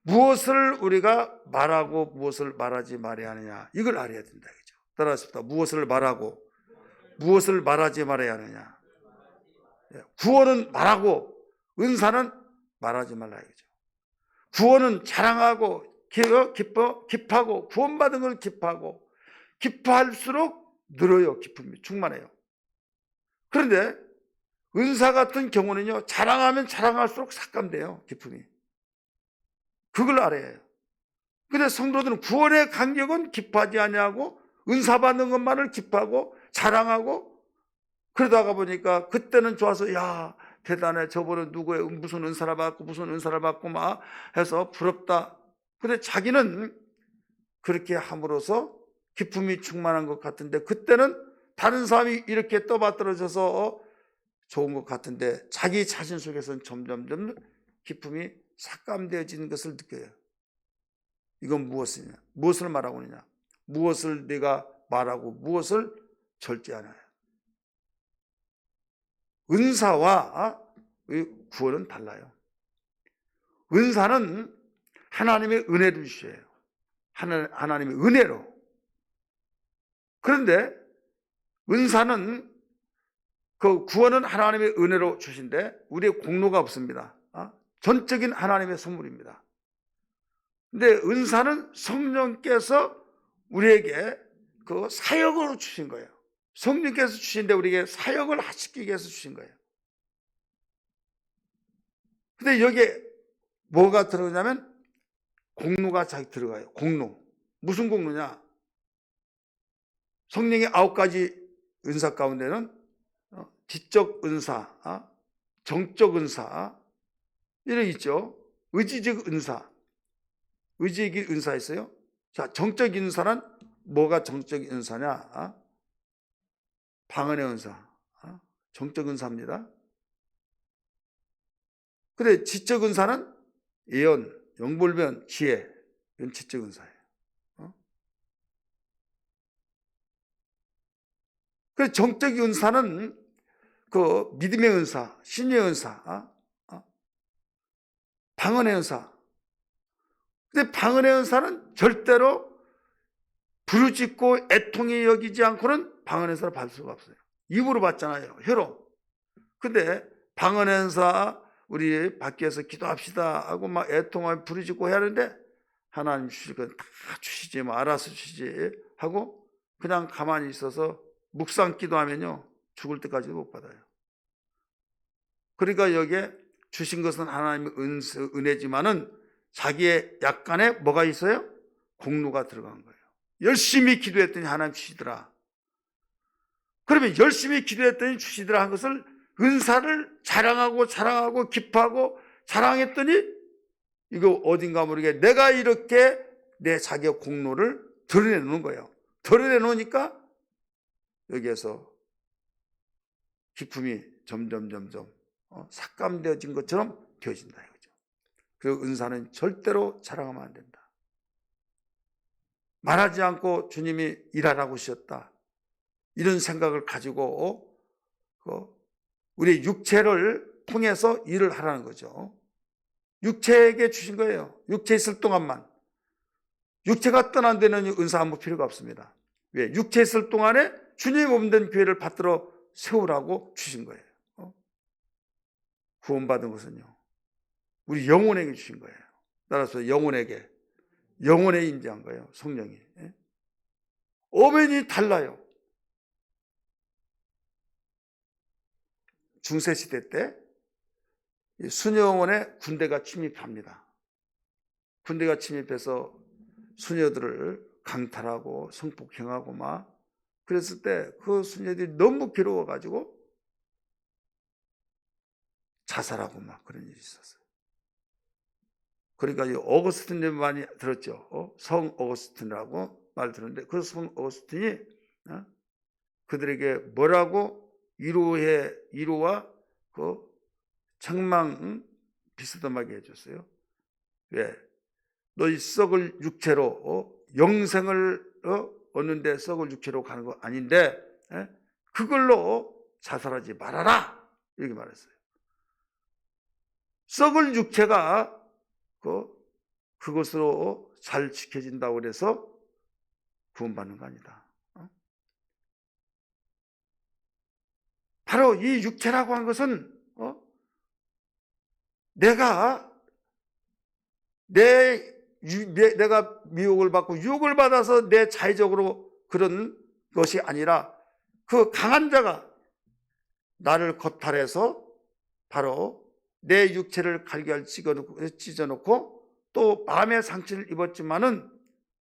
무엇을 우리가 말하고 무엇을 말하지 말아야 하느냐, 이걸 알아야 된다 이거죠. 따라하십시다. 무엇을 말하고 무엇을 말하지 말아야 하느냐. 구원은 말하고 은사는 말하지 말라 이거죠. 구원은 자랑하고 기뻐하고 구원받은 걸 기뻐하고, 기뻐할수록 늘어요. 기쁨이 충만해요. 그런데 은사 같은 경우는요, 자랑하면 자랑할수록 삭감돼요. 기쁨이. 그걸 알아야 해요. 근데 성도들은 구원의 간격은 기뻐하지 아니하고 은사 받는 것만을 기뻐하고 자랑하고, 그러다가 보니까 그때는 좋아서 야 대단해, 저번에 누구의 무슨 은사를 받고 무슨 은사를 받고 막 해서 부럽다. 근데 자기는 그렇게 함으로써 기쁨이 충만한 것 같은데, 그때는 다른 사람이 이렇게 떠받들어져서 좋은 것 같은데 자기 자신 속에서는 점점점 기쁨이 삭감되어지는 것을 느껴요. 이건 무엇이냐? 무엇을 말하고 있느냐? 무엇을 내가 말하고 무엇을 절제하냐? 은사와 구원은 달라요. 은사는 하나님의 은혜를 주셔요. 하나님의 은혜로. 그런데 은사는, 구원은 하나님의 은혜로 주신데 우리의 공로가 없습니다. 전적인 하나님의 선물입니다. 근데 은사는 성령께서 우리에게 그 사역으로 주신 거예요. 성령께서 주신데 우리에게 사역을 하시기 위해서 주신 거예요. 근데 여기에 뭐가 들어가냐면 공로가 들어가요. 공로. 무슨 공로냐? 성령의 9가지 은사 가운데는 지적 은사, 정적 은사 이런 있죠. 의지적 은사. 의지적 은사 있어요. 자, 정적 은사는 뭐가 정적 은사냐? 방언의 은사, 정적 은사입니다. 근데 지적 은사는 예언, 영불변, 지혜, 이건 지적 은사예요. 그래서 정적 은사는 그 믿음의 은사, 신의 은사, 방언의 은사. 근데 방언의 은사는 절대로 부르짖고 애통히 여기지 않고는 방언의 은사를 받을 수가 없어요. 입으로 받잖아요. 혀로. 근데 방언의 은사 우리 밖에서 기도합시다 하고 막 애통하고 부르짖고 해야 하는데 하나님 주실 건 다 주시지 뭐 알아서 주시지 하고 그냥 가만히 있어서 묵상 기도하면요 죽을 때까지도 못 받아요. 그러니까 여기에 주신 것은 하나님의 은혜지만은 자기의 약간에 뭐가 있어요? 공로가 들어간 거예요. 열심히 기도했더니 하나님 주시더라. 그러면 열심히 기도했더니 주시더라 한 것을 은사를 자랑하고 기뻐하고 자랑했더니 이거 어딘가 모르게 내가 이렇게 내 자기의 공로를 드러내놓는 거예요. 드러내놓으니까 여기에서 기쁨이 점점 삭감되어진 것처럼 되어진다 이거죠. 그리고 은사는 절대로 자랑하면 안 된다. 말하지 않고 주님이 일하라고 하셨다. 이런 생각을 가지고 우리 육체를 통해서 일을 하라는 거죠. 육체에게 주신 거예요. 육체 있을 동안만. 육체가 떠난 데는 은사 아무 필요가 없습니다. 왜? 육체 있을 동안에 주님 몸된 교회를 받들어 세우라고 주신 거예요. 구원받은 것은요 우리 영혼에게 주신 거예요. 따라서 영혼에 임재한 거예요. 성령이. 엄연히 달라요. 중세시대 때 수녀원에 군대가 침입합니다. 군대가 침입해서 수녀들을 강탈하고 성폭행하고 막 그랬을 때 그 수녀들이 너무 괴로워가지고 자살하고 막 그런 일이 있었어요. 그러니까 이 어거스틴님 많이 들었죠. 성 어거스틴이라고 말 들었는데 그 성 어거스틴이 그들에게 뭐라고 위로와 그 책망 비스듬하게 해줬어요. 왜? 너희 썩을 육체로 영생을 얻는데 썩을 육체로 가는 거 아닌데 그걸로 자살하지 말아라 이렇게 말했어요. 썩을 육체가 그것으로 잘 지켜진다고 해서 구원받는 거 아니다. 바로 이 육체라고 한 것은 내가 미혹을 받고 유혹을 받아서 내 자의적으로 그런 것이 아니라 그 강한 자가 나를 거탈해서 바로 내 육체를 갈기알 찢어놓고 또 마음의 상처를 입었지만은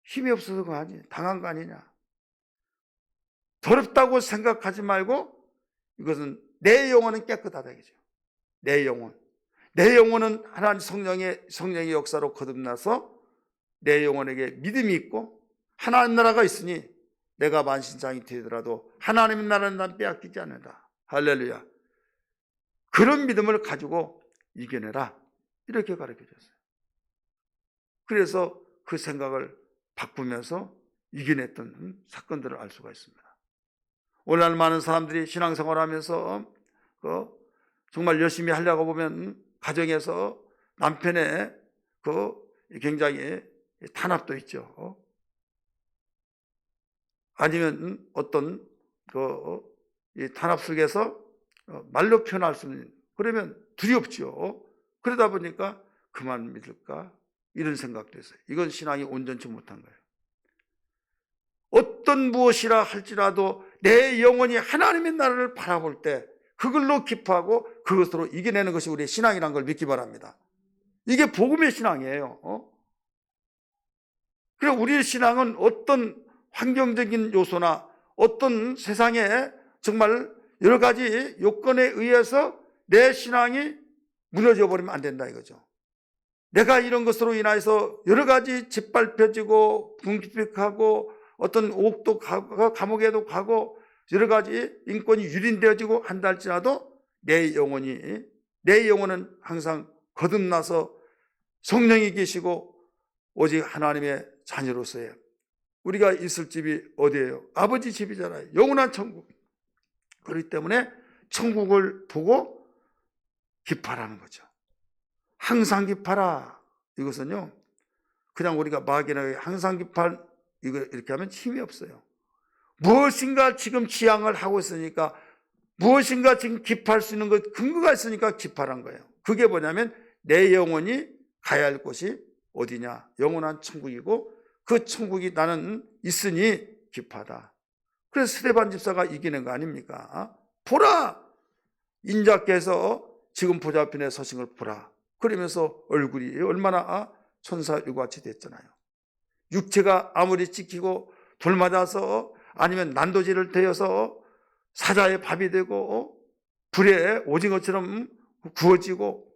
힘이 없어서 그거 아니냐, 당한 거 아니냐. 더럽다고 생각하지 말고 이것은 내 영혼은 깨끗하다 이거죠. 내 영혼은 하나님 성령의 역사로 거듭나서 내 영혼에게 믿음이 있고 하나님 나라가 있으니 내가 만신창이 되더라도 하나님의 나라는 난 빼앗기지 않는다. 할렐루야. 그런 믿음을 가지고 이겨내라 이렇게 가르쳐줬어요. 그래서 그 생각을 바꾸면서 이겨냈던 사건들을 알 수가 있습니다. 오늘날 많은 사람들이 신앙생활하면서 정말 열심히 하려고 보면 가정에서 남편의 굉장히 탄압도 있죠. 아니면 어떤 이 탄압 속에서 말로 표현할 수 있는 그러면 두렵죠. 그러다 보니까 그만 믿을까 이런 생각도 있어요. 이건 신앙이 온전치 못한 거예요. 어떤 무엇이라 할지라도 내 영혼이 하나님의 나라를 바라볼 때 그걸로 기뻐하고 그것으로 이겨내는 것이 우리의 신앙이라는 걸 믿기 바랍니다. 이게 복음의 신앙이에요. 그리고 우리의 신앙은 어떤 환경적인 요소나 어떤 세상에 정말 여러 가지 요건에 의해서 내 신앙이 무너져 버리면 안 된다 이거죠. 내가 이런 것으로 인해서 여러 가지 짓밟혀지고 궁핍하고 어떤 옥도 가고 감옥에도 가고 여러 가지 인권이 유린되어지고 한다 할지라도 내 영혼은 항상 거듭나서 성령이 계시고 오직 하나님의 자녀로서의 우리가 있을 집이 어디예요? 아버지 집이잖아요. 영원한 천국. 그렇기 때문에 천국을 보고 기뻐하라는 거죠. 항상 기뻐하라. 이것은요, 그냥 우리가 막연하게 항상 기뻐할 이거 이렇게 하면 힘이 없어요. 무엇인가 지금 지향을 하고 있으니까, 무엇인가 지금 기뻐할 수 있는 것 근거가 있으니까 기뻐하는 거예요. 그게 뭐냐면 내 영혼이 가야 할 곳이 어디냐? 영원한 천국이고 그 천국이 나는 있으니 기뻐하다. 그래서 스데반 집사가 이기는 거 아닙니까? 보라! 인자께서 지금 보좌편에 서신 걸 보라. 그러면서 얼굴이 얼마나 천사일같이 됐잖아요. 육체가 아무리 찍히고 돌 맞아서 아니면 난도질을 되어서 사자의 밥이 되고 불에 오징어처럼 구워지고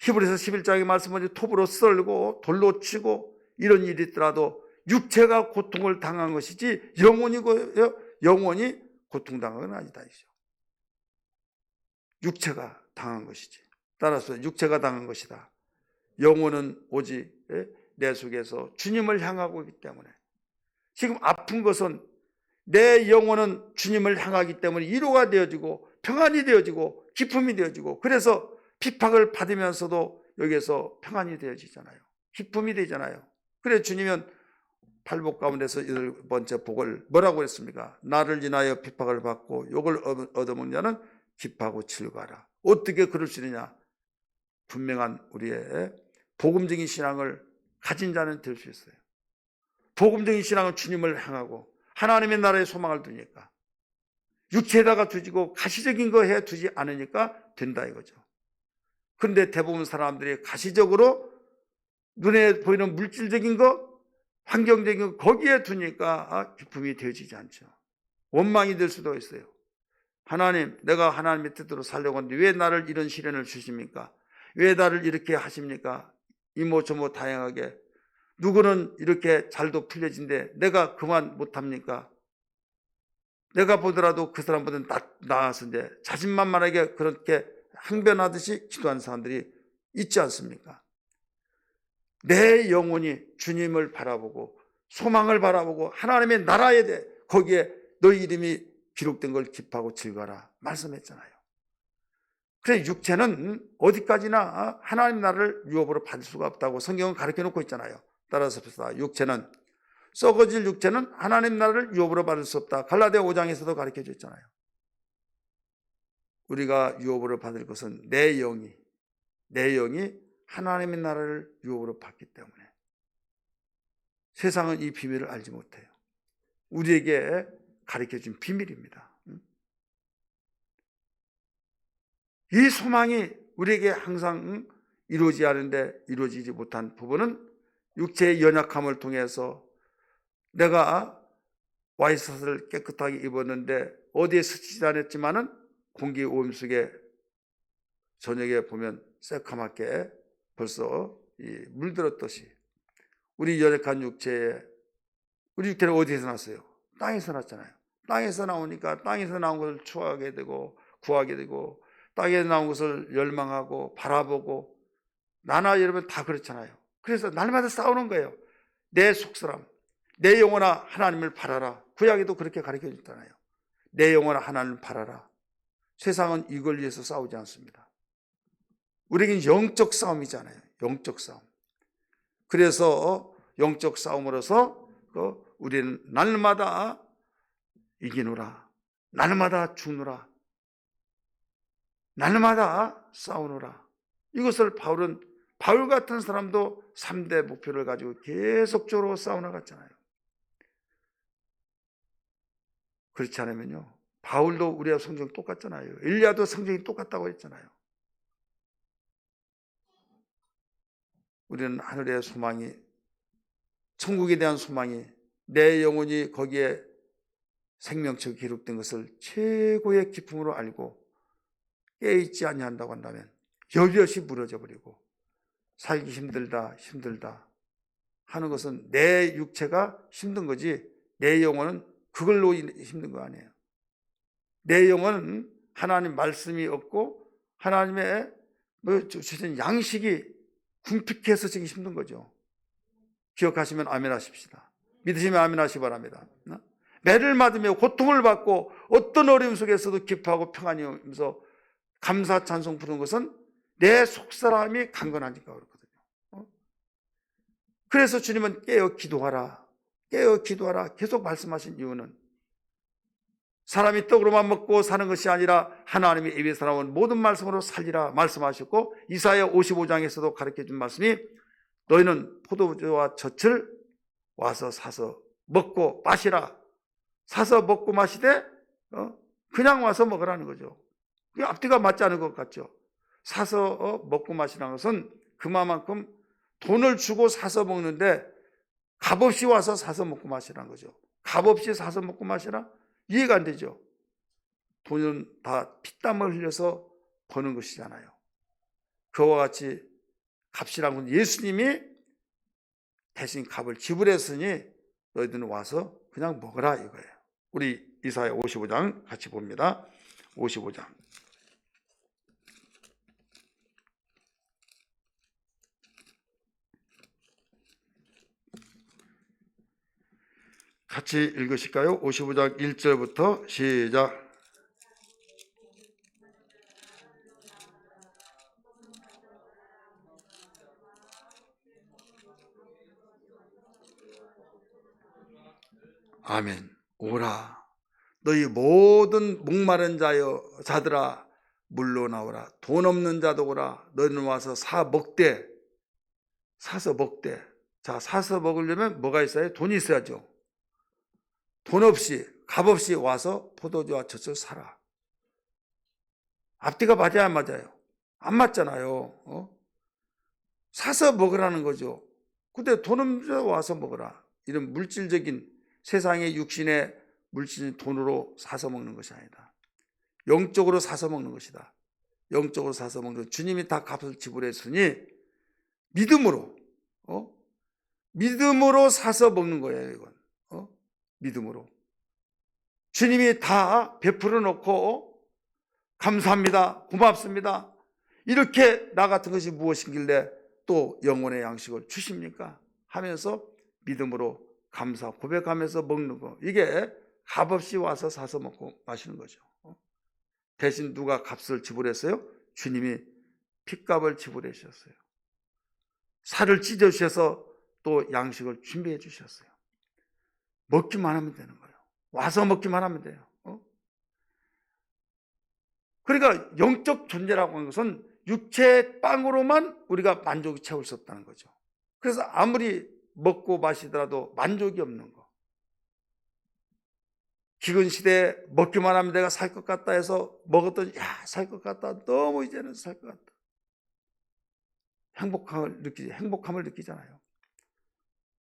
히브리서 11장의 말씀은 톱으로 썰고 돌로 치고 이런 일이 있더라도 육체가 고통을 당한 것이지 영혼이 고통당한 건 아니다. 육체가 당한 것이지. 따라서 육체가 당한 것이다. 영혼은 오직 내 속에서 주님을 향하고 있기 때문에 지금 아픈 것은 내 영혼은 주님을 향하기 때문에 위로가 되어지고 평안이 되어지고 기쁨이 되어지고 그래서 핍박을 받으면서도 여기에서 평안이 되어지잖아요. 기쁨이 되잖아요. 그래서 주님은 팔복 가운데서 8번째 복을 뭐라고 했습니까? 나를 인하여 핍박을 받고 욕을 얻어먹는 자는 기뻐하고 즐거워하라. 어떻게 그럴 수 있느냐? 분명한 우리의 복음적인 신앙을 가진 자는 될 수 있어요. 복음적인 신앙은 주님을 향하고 하나님의 나라에 소망을 두니까 육체에다가 두지고 가시적인 거 해 두지 않으니까 된다 이거죠. 그런데 대부분 사람들이 가시적으로 눈에 보이는 물질적인 거, 환경적인 거 거기에 두니까 기쁨이 되어지지 않죠. 원망이 될 수도 있어요. 하나님, 내가 하나님의 뜻대로 살려고 하는데 왜 나를 이런 시련을 주십니까? 왜 나를 이렇게 하십니까? 이모저모 다양하게. 누구는 이렇게 잘도 풀려진데 내가 그만 못합니까? 내가 보더라도 그 사람보다는 나아서 이제 자신만만하게 그렇게 항변하듯이 기도하는 사람들이 있지 않습니까? 내 영혼이 주님을 바라보고 소망을 바라보고 하나님의 나라에 대해 거기에 너희 이름이 기록된 걸 기뻐하고 즐거워라 말씀했잖아요. 그래서 육체는 어디까지나 하나님 나라를 유업으로 받을 수가 없다고 성경은 가르쳐 놓고 있잖아요. 따라서 육체는 썩어질 육체는 하나님 나라를 유업으로 받을 수 없다. 갈라디아 5장에서도 가르쳐 줬잖아요. 우리가 유업으로 받을 것은 내 영이 하나님의 나라를 유업으로 받기 때문에 세상은 이 비밀을 알지 못해요. 우리에게 가르쳐준 비밀입니다. 이 소망이 우리에게 항상 이루어져야 하는데 이루어지지 못한 부분은 육체의 연약함을 통해서 내가 와이셔츠를 깨끗하게 입었는데 어디에 스치지 않았지만은 공기 오염 속에 저녁에 보면 새카맣게 벌써 물들었듯이 우리 연약한 육체에 우리 육체는 어디에서 났어요? 땅에서 났잖아요. 땅에서 나오니까 땅에서 나온 것을 추하게 되고 구하게 되고 땅에서 나온 것을 열망하고 바라보고 나나 여러분 다 그렇잖아요. 그래서 날마다 싸우는 거예요. 내 속사람, 내 영혼아 하나님을 바라라. 구약에도 그렇게 가르쳐 줬잖아요. 내 영혼아 하나님을 바라라. 세상은 이걸 위해서 싸우지 않습니다. 우리에게는 영적 싸움이잖아요. 영적 싸움. 그래서 영적 싸움으로서 우리는 날마다 이기노라. 날마다 죽노라. 날마다 싸우노라. 이것을 바울 같은 사람도 3대 목표를 가지고 계속적으로 싸워나갔잖아요. 그렇지 않으면요. 바울도 우리와 성경이 똑같잖아요. 엘리야도 성경이 똑같다고 했잖아요. 우리는 하늘의 소망이, 천국에 대한 소망이, 내 영혼이 거기에 생명체가 기록된 것을 최고의 기쁨으로 알고 깨있지 아니한다고 한다면 여지없이 무너져 버리고 살기 힘들다 하는 것은 내 육체가 힘든 거지 내 영혼은 그걸로 힘든 거 아니에요. 내 영혼은 하나님 말씀이 없고 하나님의 주신 양식이 궁핍해서 지금 힘든 거죠. 기억하시면 아멘 하십시다. 믿으시면 아멘 하시기 바랍니다. 매를 맞으며 고통을 받고 어떤 어려움 속에서도 기뻐하고 평안히 오면서 감사 찬송 부르는 것은 내 속사람이 강건하니까 그렇거든요. 그래서 주님은 깨어 기도하라, 깨어 기도하라 계속 말씀하신 이유는 사람이 떡으로만 먹고 사는 것이 아니라 하나님의 입에서 나온 모든 말씀으로 살리라 말씀하셨고, 이사야 55장에서도 가르쳐준 말씀이 너희는 포도주와 젖을 와서 사서 먹고 마시라. 사서 먹고 마시되 그냥 와서 먹으라는 거죠. 그게 앞뒤가 맞지 않은 것 같죠. 사서 먹고 마시라는 것은 그만큼 돈을 주고 사서 먹는데 값없이 와서 사서 먹고 마시라는 거죠. 값없이 사서 먹고 마시라? 이해가 안 되죠. 돈은 다 피땀을 흘려서 버는 것이잖아요. 그와 같이 값이라는 건 예수님이 대신 값을 지불했으니 너희들은 와서 그냥 먹으라 이거예요. 우리 이사야 55장 같이 봅니다. 55장. 같이 읽으실까요? 55장 1절부터 시작. 아멘. 오라. 너희 모든 목마른 자들아 물로 나오라. 돈 없는 자도 오라. 너희는 와서 사서 먹되. 자, 사서 먹으려면 뭐가 있어야? 돈이 있어야죠. 돈 없이, 값 없이 와서 포도주와 젖을 사라. 앞뒤가 맞아야 안 맞아요? 안 맞잖아요. 사서 먹으라는 거죠. 근데 돈 없는 자 와서 먹으라. 이런 물질적인 세상의 육신의 물질인 돈으로 사서 먹는 것이 아니다. 영적으로 사서 먹는 것이다. 영적으로 사서 먹는 것. 주님이 다 값을 지불했으니 믿음으로 사서 먹는 거예요. 이건 믿음으로 주님이 다 베풀어 놓고 감사합니다, 고맙습니다 이렇게 나 같은 것이 무엇이길래 또 영혼의 양식을 주십니까 하면서 믿음으로 감사 고백하면서 먹는 거, 이게 값없이 와서 사서 먹고 마시는 거죠. 대신 누가 값을 지불했어요? 주님이 핏값을 지불해 주셨어요. 살을 찢어 주셔서 또 양식을 준비해 주셨어요. 먹기만 하면 되는 거예요. 와서 먹기만 하면 돼요. 그러니까 영적 존재라고 하는 것은 육체의 빵으로만 우리가 만족이 채울 수 없다는 거죠. 그래서 아무리 먹고 마시더라도 만족이 없는 거. 기근 시대에 먹기만 하면 내가 살 것 같다 해서 먹었더니 살 것 같다. 너무 이제는 살 것 같다. 행복함을 느끼잖아요.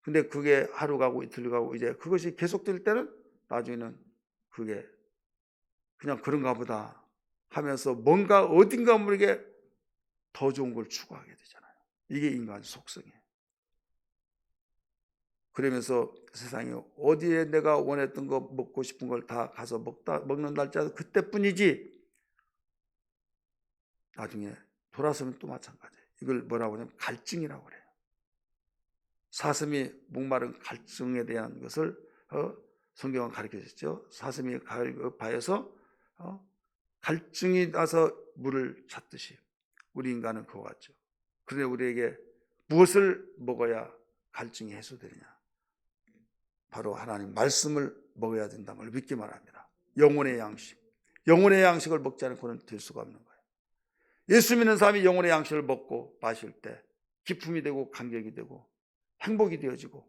근데 그게 하루 가고 이틀 가고 이제 그것이 계속될 때는 나중에는 그게 그냥 그런가 보다 하면서 뭔가 어딘가 모르게 더 좋은 걸 추구하게 되잖아요. 이게 인간 속성이에요. 그러면서 세상에 어디에 내가 원했던 거 먹고 싶은 걸 다 가서 먹는 날짜도 그때뿐이지 나중에 돌아서면 또 마찬가지예요. 이걸 뭐라고 하냐면 갈증이라고 그래요. 사슴이 목마른 갈증에 대한 것을 성경은 가르쳐 줬죠. 사슴이 바에서 갈증이 나서 물을 찾듯이 우리 인간은 그와 같죠. 그런데 우리에게 무엇을 먹어야 갈증이 해소되느냐? 바로 하나님 말씀을 먹어야 된다는 걸 믿기만 합니다. 영혼의 양식. 영혼의 양식을 먹지 않고는 될 수가 없는 거예요. 예수 믿는 사람이 영혼의 양식을 먹고 마실 때 기쁨이 되고 감격이 되고 행복이 되어지고.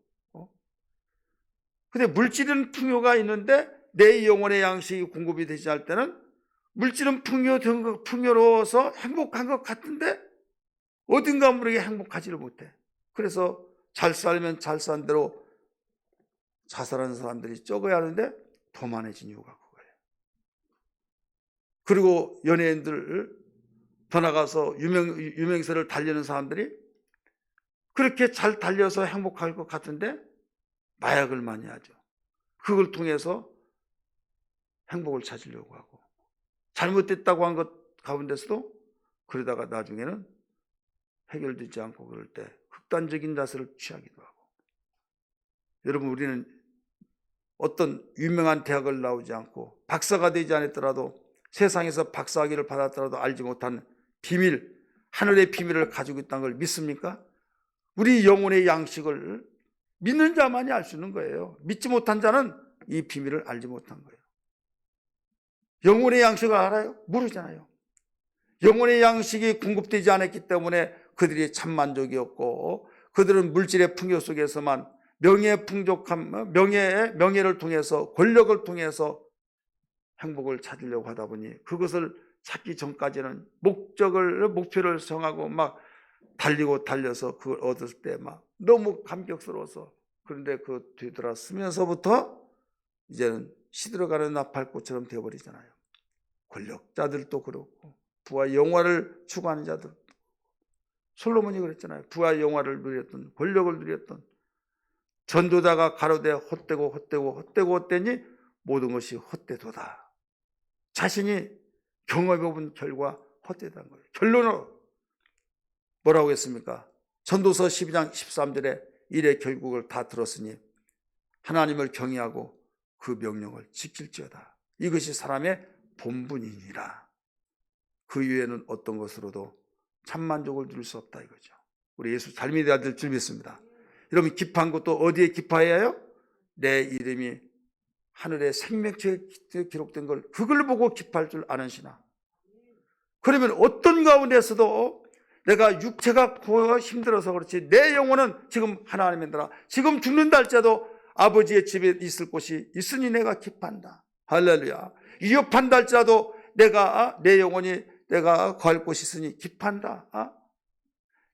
근데 물질은 풍요가 있는데 내 영혼의 양식이 공급이 되지 않을 때는 물질은 풍요로워서 행복한 것 같은데 어딘가 모르게 행복하지를 못해. 그래서 잘 살면 잘 산 대로 자살하는 사람들이 적어야 하는데 더 많아진 이유가 그거예요. 그리고 연예인들 더 나가서 유명세를 달리는 사람들이 그렇게 잘 달려서 행복할 것 같은데 마약을 많이 하죠. 그걸 통해서 행복을 찾으려고 하고 잘못됐다고 한 것 가운데서도 그러다가 나중에는 해결되지 않고 그럴 때 극단적인 자세를 취하기도 하고. 여러분, 우리는 어떤 유명한 대학을 나오지 않고 박사가 되지 않았더라도 세상에서 박사학위를 받았더라도 알지 못한 비밀, 하늘의 비밀을 가지고 있다는 걸 믿습니까? 우리 영혼의 양식을 믿는 자만이 알 수 있는 거예요. 믿지 못한 자는 이 비밀을 알지 못한 거예요. 영혼의 양식을 알아요? 모르잖아요. 영혼의 양식이 공급되지 않았기 때문에 그들이 참 만족이었고, 그들은 물질의 풍요 속에서만 명예의 풍족함, 명예를 통해서, 권력을 통해서 행복을 찾으려고 하다 보니 그것을 찾기 전까지는 목표를 정하고 막 달려서 그걸 얻을 때 막 너무 감격스러워서, 그런데 그 뒤돌아서면서부터 이제는 시들어가는 나팔꽃처럼 되어버리잖아요. 권력자들도 그렇고 부와 영화를 추구하는 자들, 솔로몬이 그랬잖아요. 부와 영화를 누렸던, 권력을 누렸던 전도자가 가로되 헛되니 모든 것이 헛되도다. 자신이 경험해본 결과 헛되다는 거예요. 결론은 뭐라고 했습니까? 전도서 12장 13절에 일의 결국을 다 들었으니 하나님을 경외하고 그 명령을 지킬지어다. 이것이 사람의 본분이니라. 그 이외에는 어떤 것으로도 참만족을 누릴 수 없다 이거죠. 우리 예수 잘 믿어야 될 줄 믿습니다. 여러분, 기뻐한 것도 어디에 기뻐해야 해요? 내 이름이 하늘의 생명책에 기록된 걸, 그걸 보고 기뻐할 줄 아는시나. 그러면 어떤 가운데서도 내가 육체가 힘들어서 그렇지 내 영혼은 지금 하나님의 나라, 지금 죽는다 할지라도 아버지의 집에 있을 곳이 있으니 내가 기뻐한다. 할렐루야. 위협한다 할지라도 내 영혼이 내가 거할 곳이 있으니 기뻐한다.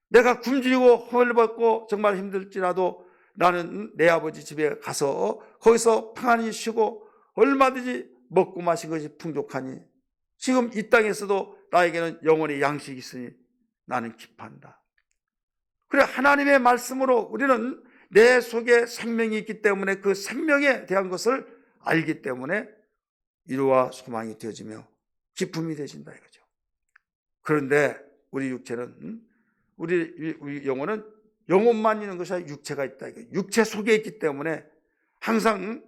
내가 굶주리고 허물받고 정말 힘들지라도 나는 내 아버지 집에 가서 거기서 평안히 쉬고 얼마든지 먹고 마신 것이 풍족하니 지금 이 땅에서도 나에게는 영혼의 양식이 있으니 나는 기뻐한다. 그래, 하나님의 말씀으로 우리는 내 속에 생명이 있기 때문에 그 생명에 대한 것을 알기 때문에 위로와 소망이 되어지며 기쁨이 되어진다 이거죠. 그런데 우리 육체는, 우리 영혼은 영혼만 있는 것이 아니라 육체가 있다 이거예요. 육체 속에 있기 때문에 항상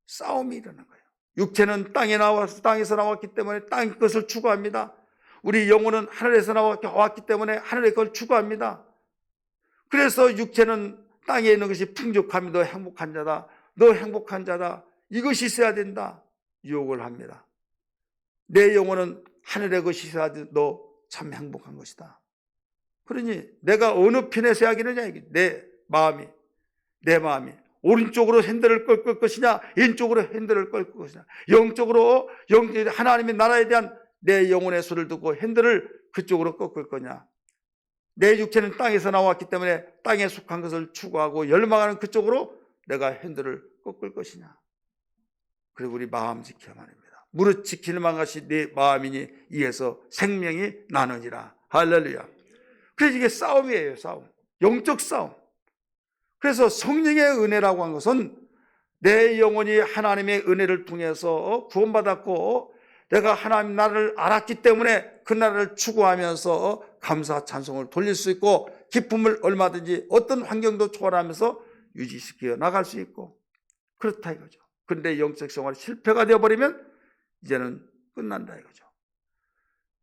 싸움이 일어나는 거예요. 육체는 땅에서 나왔기 때문에 땅의 것을 추구합니다. 우리 영혼은 하늘에서 나왔기 때문에 하늘의 걸 추구합니다. 그래서 육체는 땅에 있는 것이 풍족함이 너 행복한 자다, 너 행복한 자다, 이것이 있어야 된다 유혹을 합니다. 내 영혼은 하늘의 것이 있어야지 너 참 행복한 것이다. 그러니 내가 어느 편에 서야 하겠느냐, 내 마음이 오른쪽으로 핸들을 끌 것이냐, 왼쪽으로 핸들을 끌 것이냐, 영적으로 하나님의 나라에 대한 내 영혼의 소리를 듣고 핸들을 그쪽으로 꺾을 거냐. 내 육체는 땅에서 나왔기 때문에 땅에 속한 것을 추구하고 열망하는 그쪽으로 내가 핸들을 꺾을 것이냐. 그리고 우리 마음 지켜야 말입니다. 무릇 지킬 만한 것이 내 마음이니 이에서 생명이 나느니라. 할렐루야. 그래서 이게 싸움이에요. 싸움, 영적 싸움. 그래서 성령의 은혜라고 한 것은 내 영혼이 하나님의 은혜를 통해서 구원받았고 내가 하나님 나라를 알았기 때문에 그 나라를 추구하면서 감사 찬송을 돌릴 수 있고 기쁨을 얼마든지 어떤 환경도 초월하면서 유지시켜 나갈 수 있고 그렇다 이거죠. 그런데 영적 생활이 실패가 되어버리면 이제는 끝난다 이거죠.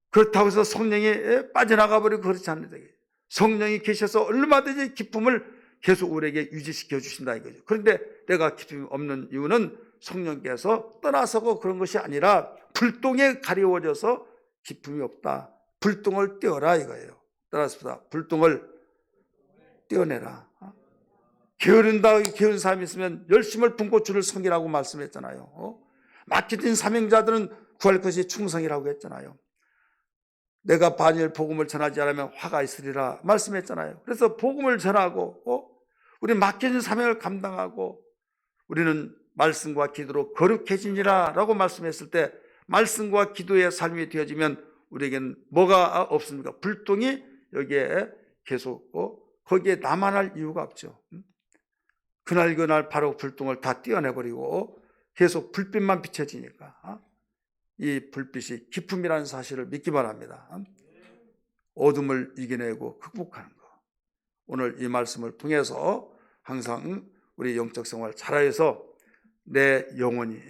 그렇다고 해서 성령이 빠져나가 버리고 그렇지 않는다. 성령이 계셔서 얼마든지 기쁨을 계속 우리에게 유지시켜 주신다 이거죠. 그런데 내가 기쁨이 없는 이유는 성령께서 떠나서고 그런 것이 아니라 불똥에 가려워져서 기쁨이 없다. 불똥을 떼어라 이거예요. 따라서 불똥을 떼어내라. 게으른 사람이 있으면 열심을 분고추를 섬기라고 말씀했잖아요. 맡겨진 사명자들은 구할 것이 충성이라고 했잖아요. 내가 반일 복음을 전하지 않으면 화가 있으리라 말씀했잖아요. 그래서 복음을 전하고 우리 맡겨진 사명을 감당하고 우리는 말씀과 기도로 거룩해지니라 라고 말씀했을 때 말씀과 기도의 삶이 되어지면 우리에게는 뭐가 없습니까? 불똥이 여기에 계속 거기에 남아날 이유가 없죠. 그날 바로 불똥을 다 떼어내버리고 계속 불빛만 비춰지니까 이 불빛이 기품이라는 사실을 믿기 바랍니다. 어둠을 이겨내고 극복하는 것. 오늘 이 말씀을 통해서 항상 우리 영적 생활 잘하여서 내 영혼이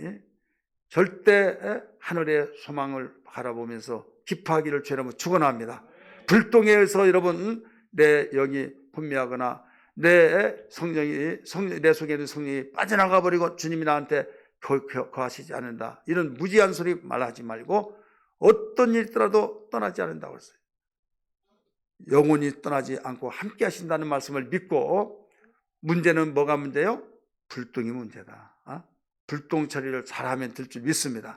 절대 하늘의 소망을 바라보면서 기뻐하기를 주님은 축원합니다. 불똥에서 여러분 내 영이 혼미하거나 내 속에 있는 성령이 빠져나가 버리고 주님이 나한테 거하시지 않는다, 이런 무지한 소리 말하지 말고 어떤 일이 있더라도 떠나지 않는다고 했어요. 영원히 떠나지 않고 함께 하신다는 말씀을 믿고, 문제는 뭐가 문제요? 불똥이 문제다. 불똥 처리를 잘하면 될 줄 믿습니다.